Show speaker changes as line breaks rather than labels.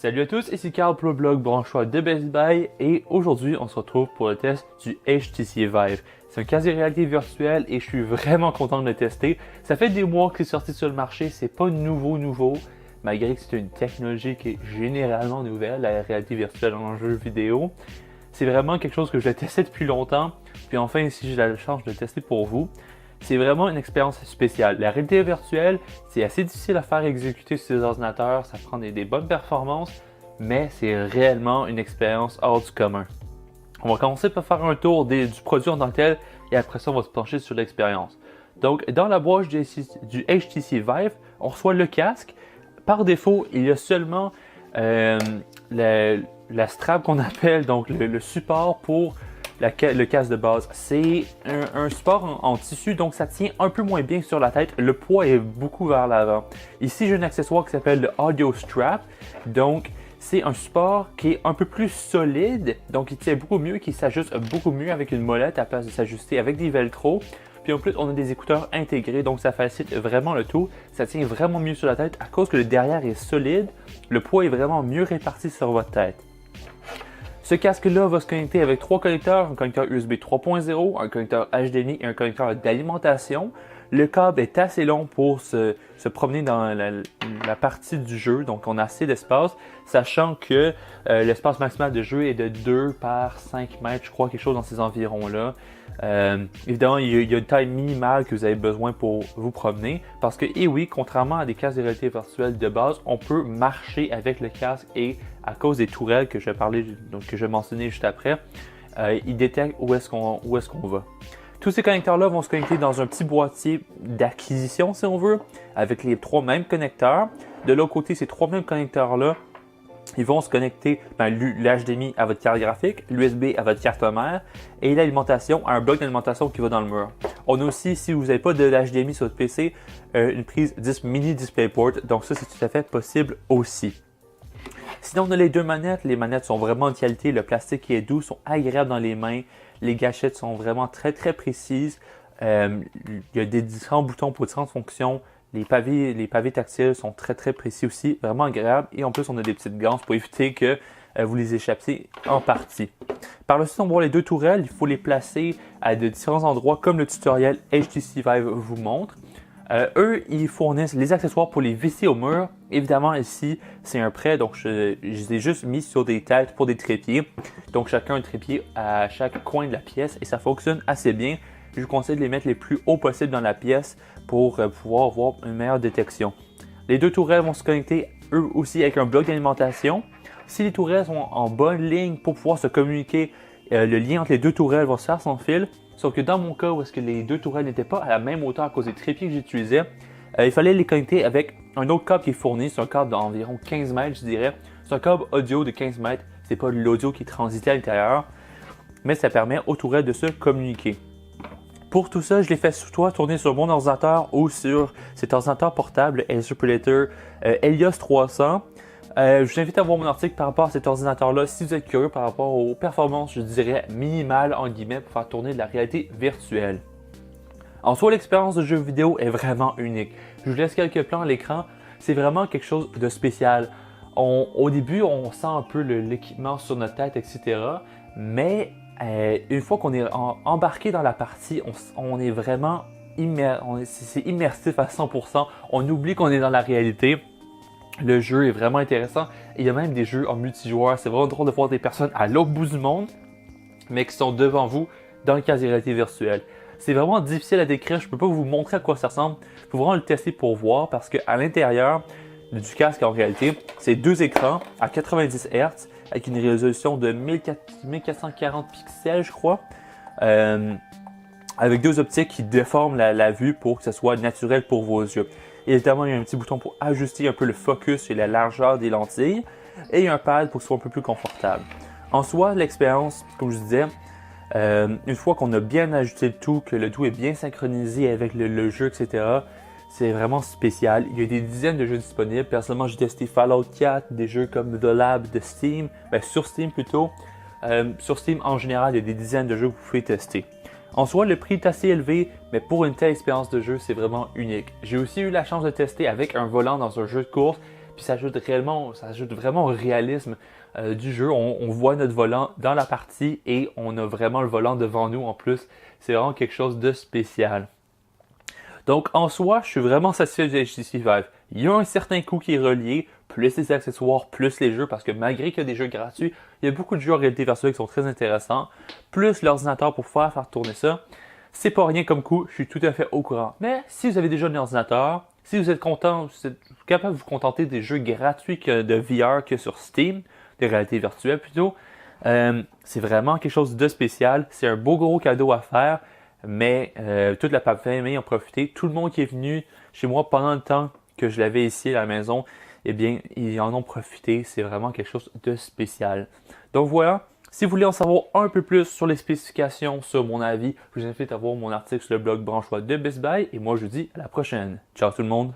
Salut à tous, ici Carl pour le blog Branchois de Best Buy et aujourd'hui on se retrouve pour le test du HTC Vive. C'est un casque de réalité virtuelle et je suis vraiment content de le tester. Ça fait des mois que c'est sorti sur le marché, c'est pas nouveau, malgré que c'est une technologie qui est généralement nouvelle, la réalité virtuelle en jeu vidéo. C'est vraiment quelque chose que je testé depuis longtemps, puis enfin ici j'ai la chance de le tester pour vous. C'est vraiment une expérience spéciale. La réalité virtuelle, c'est assez difficile à faire exécuter sur les ordinateurs, ça prend des bonnes performances, mais c'est réellement une expérience hors du commun. On va commencer par faire un tour du produit en tant que tel, et après ça, on va se pencher sur l'expérience. Donc, dans la boîte du HTC Vive, on reçoit le casque. Par défaut, il y a seulement la strap qu'on appelle, donc le support pour le casque de base. C'est un support en tissu, donc ça tient un peu moins bien sur la tête. Le poids est beaucoup vers l'avant. Ici, j'ai un accessoire qui s'appelle le Audio Strap. Donc, c'est un support qui est un peu plus solide, donc il tient beaucoup mieux, qui s'ajuste beaucoup mieux avec une molette à place de s'ajuster avec des velcro. Puis en plus, on a des écouteurs intégrés, donc ça facilite vraiment le tout. Ça tient vraiment mieux sur la tête à cause que le derrière est solide. Le poids est vraiment mieux réparti sur votre tête. Ce casque-là va se connecter avec trois connecteurs, un connecteur USB 3.0, un connecteur HDMI et un connecteur d'alimentation. Le câble est assez long pour se promener dans la partie du jeu, donc on a assez d'espace, sachant que l'espace maximal de jeu est de 2 par 5 mètres, je crois, quelque chose dans ces environs-là. Évidemment, il y a une taille minimale que vous avez besoin pour vous promener, parce que, et oui, contrairement à des casques de réalité virtuelle de base, on peut marcher avec le casque et à cause des tourelles que je parlais, donc que je mentionnais juste après, il détecte où est-ce qu'on va. Tous ces connecteurs-là vont se connecter dans un petit boîtier d'acquisition, si on veut, avec les trois mêmes connecteurs. De l'autre côté, ces trois mêmes connecteurs-là, ils vont se connecter l'HDMI à votre carte graphique, l'USB à votre carte mère et l'alimentation à un bloc d'alimentation qui va dans le mur. On a aussi, si vous n'avez pas de l'HDMI sur votre PC, une prise 10 mini DisplayPort, donc ça c'est tout à fait possible aussi. Sinon, on a les deux manettes. Les manettes sont vraiment de qualité. Le plastique est doux, sont agréables dans les mains. Les gâchettes sont vraiment très précises. Il y a des différents boutons pour différentes fonctions. Les pavés tactiles sont très précis aussi, vraiment agréables. Et en plus, on a des petites ganses pour éviter que vous les échappiez en partie. Par le suite, on voit les deux tourelles. Il faut les placer à de différents endroits comme le tutoriel HTC Vive vous montre. Eux, ils fournissent les accessoires pour les visser au mur. Évidemment, ici, c'est un prêt, donc je les ai juste mis sur des têtes pour des trépieds. Donc, chacun un trépied à chaque coin de la pièce et ça fonctionne assez bien. Je vous conseille de les mettre les plus hauts possible dans la pièce pour pouvoir avoir une meilleure détection. Les deux tourelles vont se connecter eux aussi avec un bloc d'alimentation. Si les tourelles sont en bonne ligne pour pouvoir se communiquer, le lien entre les deux tourelles va se faire sans fil. Sauf que dans mon cas où est-ce que les deux tourelles n'étaient pas à la même hauteur à cause des trépieds que j'utilisais, il fallait les connecter avec un autre câble qui est fourni. C'est un câble d'environ 15 mètres, je dirais. C'est un câble audio de 15 mètres. C'est pas de l'audio qui est transité à l'intérieur, mais ça permet aux tourelles de se communiquer. Pour tout ça, je l'ai fait soit tourner sur mon ordinateur ou sur cet ordinateur portable Acer Predator Helios 300. Je vous invite à voir mon article par rapport à cet ordinateur-là si vous êtes curieux par rapport aux performances, je dirais, minimales en guillemets pour faire tourner de la réalité virtuelle. En soi, l'expérience de jeu vidéo est vraiment unique. Je vous laisse quelques plans à l'écran. C'est vraiment quelque chose de spécial. Au début, on sent un peu l'équipement sur notre tête, etc. Mais une fois qu'on est embarqué dans la partie, on est vraiment c'est immersif à 100%. On oublie qu'on est dans la réalité. Le jeu est vraiment intéressant. Et il y a même des jeux en multijoueur. C'est vraiment drôle de voir des personnes à l'autre bout du monde, mais qui sont devant vous dans le casque de réalité virtuelle. C'est vraiment difficile à décrire. Je ne peux pas vous montrer à quoi ça ressemble. Il faut vraiment le tester pour voir parce qu'à l'intérieur du casque, en réalité, c'est deux écrans à 90 Hz avec une résolution de 1440 pixels, je crois. Avec deux optiques qui déforment la vue pour que ce soit naturel pour vos yeux. Évidemment, il y a un petit bouton pour ajuster un peu le focus et la largeur des lentilles et un pad pour que ce soit un peu plus confortable. En soi, l'expérience, comme je disais, une fois qu'on a bien ajusté le tout, que le tout est bien synchronisé avec le jeu, etc., c'est vraiment spécial. Il y a des dizaines de jeux disponibles. Personnellement, j'ai testé Fallout 4, des jeux comme The Lab de Steam, sur Steam plutôt. Sur Steam, en général, il y a des dizaines de jeux que vous pouvez tester. En soi, le prix est assez élevé, mais pour une telle expérience de jeu, c'est vraiment unique. J'ai aussi eu la chance de tester avec un volant dans un jeu de course, puis ça ajoute vraiment au réalisme du jeu. On voit notre volant dans la partie et on a vraiment le volant devant nous en plus. C'est vraiment quelque chose de spécial. Donc en soi, je suis vraiment satisfait de HTC Vive. Il y a un certain coût qui est relié, plus les accessoires, plus les jeux, parce que malgré qu'il y a des jeux gratuits, il y a beaucoup de jeux en réalité virtuelle qui sont très intéressants, plus l'ordinateur pour faire tourner ça. C'est pas rien comme coût, je suis tout à fait au courant. Mais si vous avez déjà un ordinateur, si vous êtes content, vous êtes capable de vous contenter des jeux gratuits de VR que sur Steam, de réalité virtuelle plutôt, c'est vraiment quelque chose de spécial. C'est un beau gros cadeau à faire. Mais toute la famille en a profité. Tout le monde qui est venu chez moi pendant le temps que je l'avais ici à la maison, eh bien, ils en ont profité. C'est vraiment quelque chose de spécial. Donc voilà, si vous voulez en savoir un peu plus sur les spécifications, sur mon avis, je vous invite à voir mon article sur le blog Branchois de Best Buy. Et moi, je vous dis à la prochaine. Ciao tout le monde!